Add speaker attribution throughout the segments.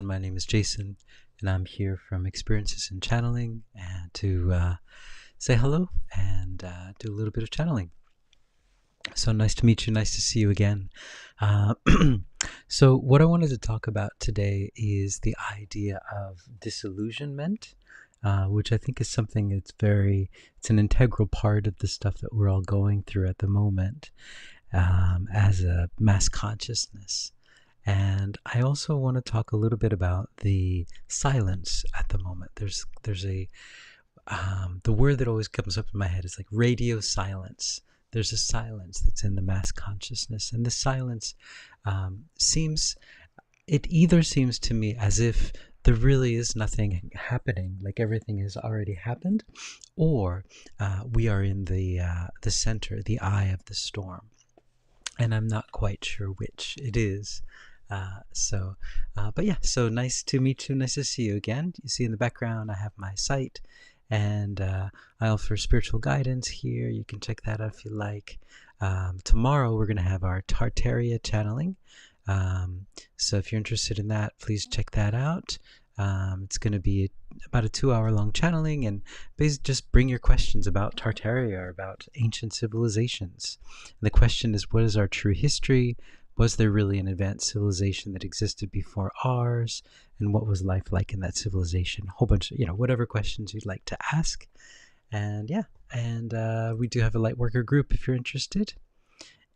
Speaker 1: My name is Jason, and I'm here from Experiences in Channeling and to say hello and do a little bit of channeling. So nice to meet you. Nice to see you again. Uh, so what I wanted to talk about today is the idea of disillusionment, which I think is something it's an integral part of the stuff that we're all going through at the moment as a mass consciousness. And I also want to talk a little bit about the silence at the moment. There's the word that always comes up in my head is like radio silence. There's a silence that's in the mass consciousness, and the silence either seems to me as if there really is nothing happening, like everything has already happened, or we are in the center, the eye of the storm, and I'm not quite sure which it is. But yeah, so nice to meet you. Nice to see you again. You see in the background, I have my site, and I offer spiritual guidance here. You can check that out if you like. Tomorrow, we're going to have our Tartaria channeling. So if you're interested in that, please check that out. It's going to be about a 2-hour-long channeling, and basically just bring your questions about Tartaria or about ancient civilizations. And the question is, what is our true history? Was there really an advanced civilization that existed before ours? And what was life like in that civilization? A whole bunch of, whatever questions you'd like to ask. And yeah, and we do have a light worker group if you're interested.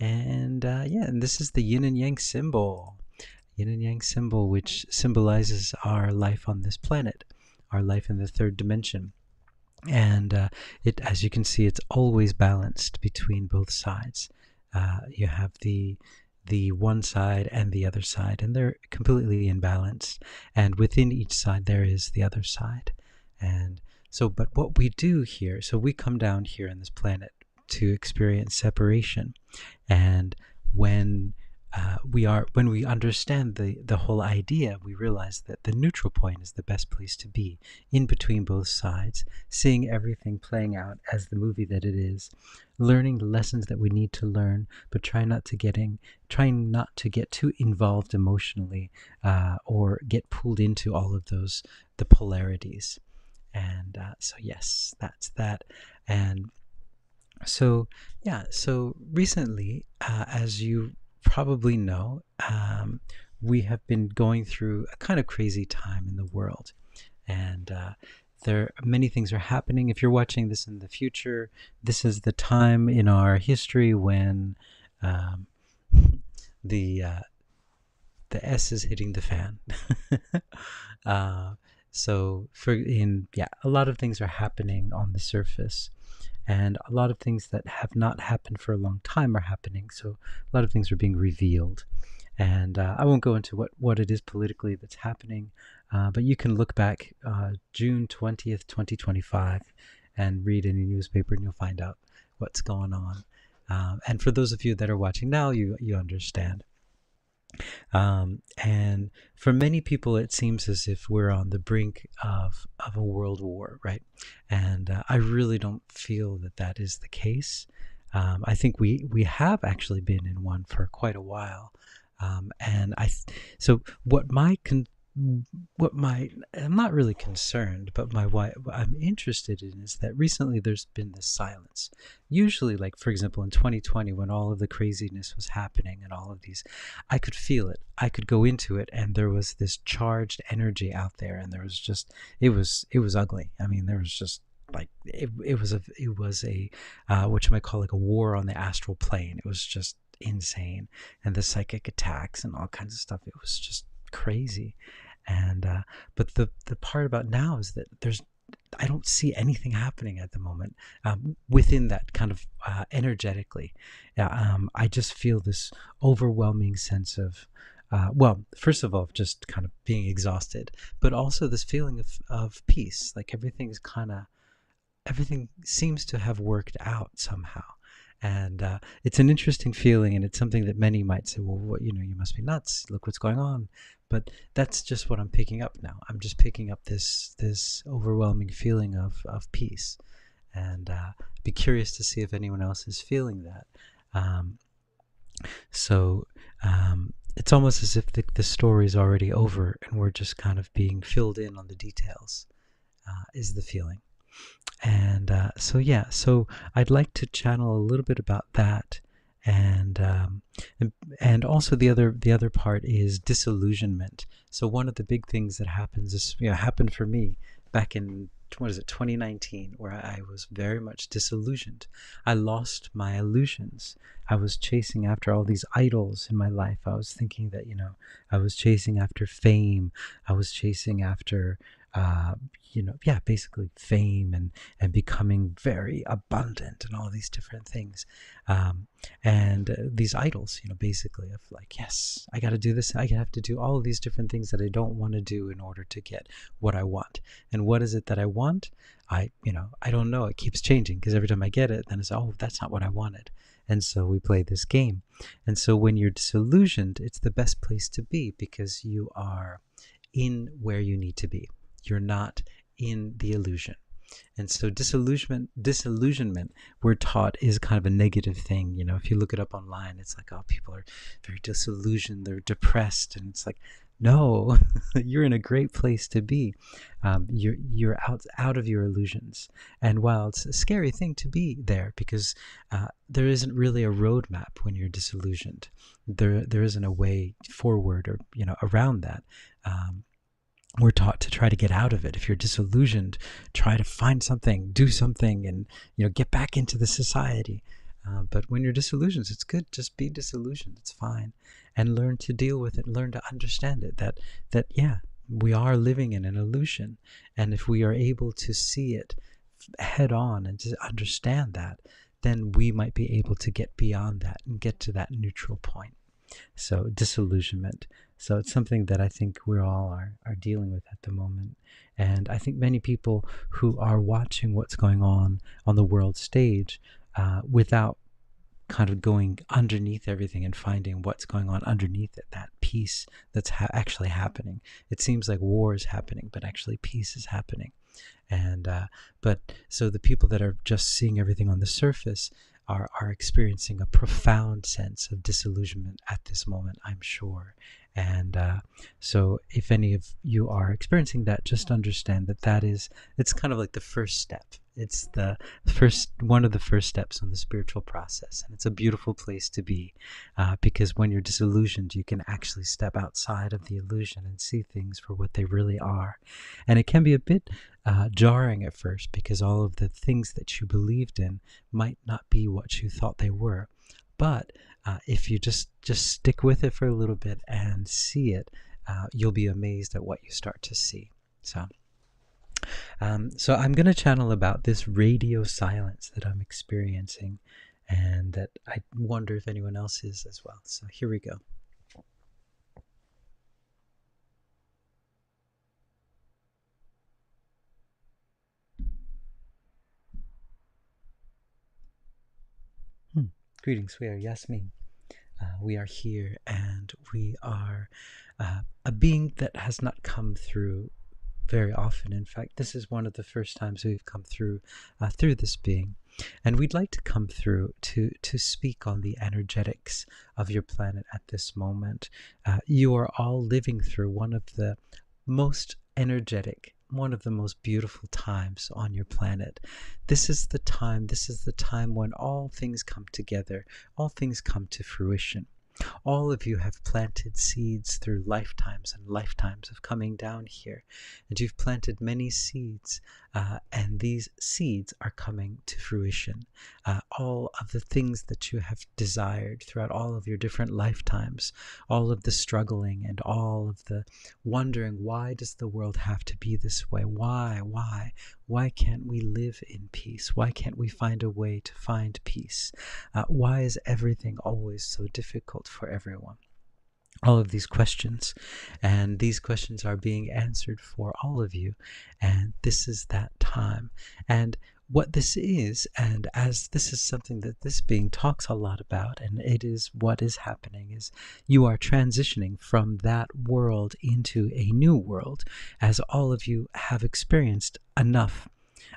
Speaker 1: And and this is the yin and yang symbol. Yin and yang symbol, which symbolizes our life on this planet, our life in the third dimension. And as you can see, it's always balanced between both sides. You have the one side and the other side, and they're completely imbalanced. And within each side, there is the other side. And so, but what we do here, so we come down here on this planet to experience separation. And when we understand the whole idea, we realize that the neutral point is the best place to be, in between both sides, seeing everything playing out as the movie that it is, learning the lessons that we need to learn, but trying not to get too involved emotionally, or get pulled into all of the polarities. And so yes, that's that. And so recently, as you probably know, we have been going through a kind of crazy time in the world, and many things are happening. If you're watching this in the future, this is the time in our history when the S is hitting the fan. A lot of things are happening on the surface. And a lot of things that have not happened for a long time are happening. So a lot of things are being revealed. And I won't go into what it is politically that's happening, but you can look back June 20th, 2025, and read any newspaper, and you'll find out what's going on. And for those of you that are watching now, you understand. And for many people, it seems as if we're on the brink of a world war, right? And I really don't feel that is the case. I think we have actually been in one for quite a while. So I'm not really concerned, but what I'm interested in is that recently there's been this silence. Usually, like for example in 2020, when all of the craziness was happening and all of these, I could feel it. I could go into it, and there was this charged energy out there, and there was just it was ugly. I mean, there was just like it was a what you might call like a war on the astral plane. It was just insane, and the psychic attacks and all kinds of stuff. It was just crazy. And but the part about now is that I don't see anything happening at the moment within that kind of energetically. I just feel this overwhelming sense of first of all, just kind of being exhausted, but also this feeling of peace. Like everything seems to have worked out somehow. And it's an interesting feeling, and it's something that many might say, well, you must be nuts. Look what's going on. But that's just what I'm picking up now. I'm just picking up this overwhelming feeling of peace. And I'd be curious to see if anyone else is feeling that. it's almost as if the story's already over and we're just kind of being filled in on the details, is the feeling. And so I'd like to channel a little bit about that, and um, and also the other part is disillusionment. So one of the big things that happens is, happened for me back in, what is it, 2019, where I was very much disillusioned. I lost my illusions. I was chasing after all these idols in my life. I was thinking that, I was chasing after fame. I was chasing after, uh, basically fame and becoming very abundant and all these different things. And these idols, basically of like, yes, I got to do this. I have to do all of these different things that I don't want to do in order to get what I want. And what is it that I want? I don't know. It keeps changing because every time I get it, then it's, oh, that's not what I wanted. And so we play this game. And so when you're disillusioned, it's the best place to be because you are in where you need to be. You're not in the illusion. And so disillusionment, we're taught, is kind of a negative thing. If you look it up online, it's like, oh, people are very disillusioned, they're depressed, and it's like, no, you're in a great place to be. You're out of your illusions. And while it's a scary thing to be there, because there isn't really a roadmap when you're disillusioned. There isn't a way forward or around that. We're taught to try to get out of it. If you're disillusioned, try to find something, do something, and get back into the society. But when you're disillusioned, it's good. Just be disillusioned. It's fine, and learn to deal with it. Learn to understand it. That yeah, we are living in an illusion, and if we are able to see it head on and to understand that, then we might be able to get beyond that and get to that neutral point. So disillusionment. So it's something that I think we all are dealing with at the moment. And I think many people who are watching what's going on the world stage without kind of going underneath everything and finding what's going on underneath it, that peace that's actually happening. It seems like war is happening, but actually peace is happening. And but so the people that are just seeing everything on the surface are experiencing a profound sense of disillusionment at this moment, I'm sure. And so if any of you are experiencing that, just understand that it's kind of like the first step. It's one of the first steps on the spiritual process. And it's a beautiful place to be because when you're disillusioned, you can actually step outside of the illusion and see things for what they really are. And it can be a bit jarring at first because all of the things that you believed in might not be what you thought they were. But if you just stick with it for a little bit and see it, you'll be amazed at what you start to see. So I'm going to channel about this radio silence that I'm experiencing, and that I wonder if anyone else is as well. So here we go. Greetings, we are Yasmin. We are here, and we are a being that has not come through very often. In fact, this is one of the first times we've come through this being. And we'd like to come through to speak on the energetics of your planet at this moment. You are all living through one of the most energetic, one of the most beautiful times on your planet. This is the time when all things come together, all things come to fruition. All of you have planted seeds through lifetimes and lifetimes of coming down here. And you've planted many seeds, and these seeds are coming to fruition. All of the things that you have desired throughout all of your different lifetimes, all of the struggling and all of the wondering, why does the world have to be this way? Why can't we live in peace? Why can't we find a way to find peace? Why is everything always so difficult for everyone? All of these questions, and these questions are being answered for all of you, and this is that time. And what this is, and as this is something that this being talks a lot about, and it is what is happening, is you are transitioning from that world into a new world, as all of you have experienced enough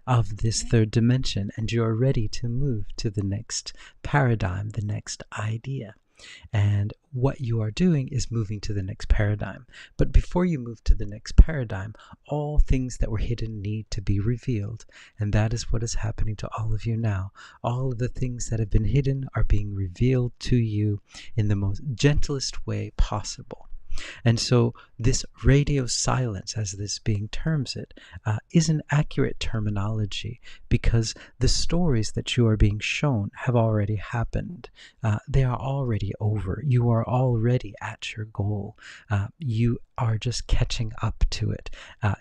Speaker 1: of this third dimension, and you're ready to move to the next paradigm, the next idea. And what you are doing is moving to the next paradigm. But before you move to the next paradigm, all things that were hidden need to be revealed. And that is what is happening to all of you now. All of the things that have been hidden are being revealed to you in the most gentlest way possible. And so this radio silence, as this being terms it, is an accurate terminology, because the stories that you are being shown have already happened. They are already over. You are already at your goal. You are just catching up to it.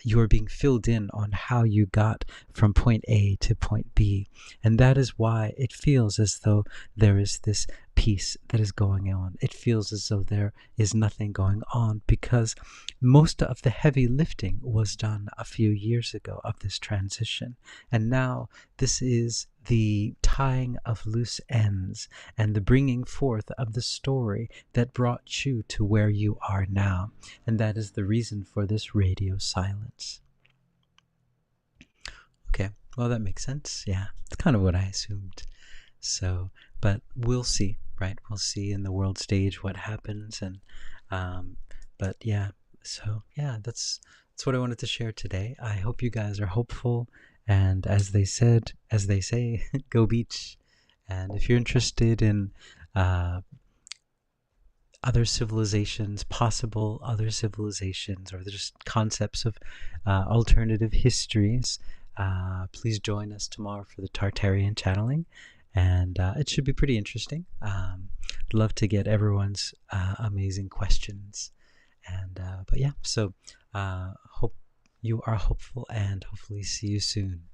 Speaker 1: You are being filled in on how you got from point A to point B. And that is why it feels as though there is this peace that is going on. It feels as though there is nothing going on, because most of the heavy lifting was done a few years ago of this transition. And now this is the tying of loose ends and the bringing forth of the story that brought you to where you are now. And that is the reason for this radio silence. Okay, well, that makes sense. Yeah, it's kind of what I assumed. So, but we'll see, right? We'll see in the world stage what happens. And but yeah, so yeah, that's what I wanted to share today. I hope you guys are hopeful, and as they say, go beach. And if you're interested in other civilizations, possible other civilizations, or just concepts of alternative histories, please join us tomorrow for the Tartarian channeling. And it should be pretty interesting. I'd love to get everyone's amazing questions. And but yeah, so hope you are hopeful, and hopefully see you soon.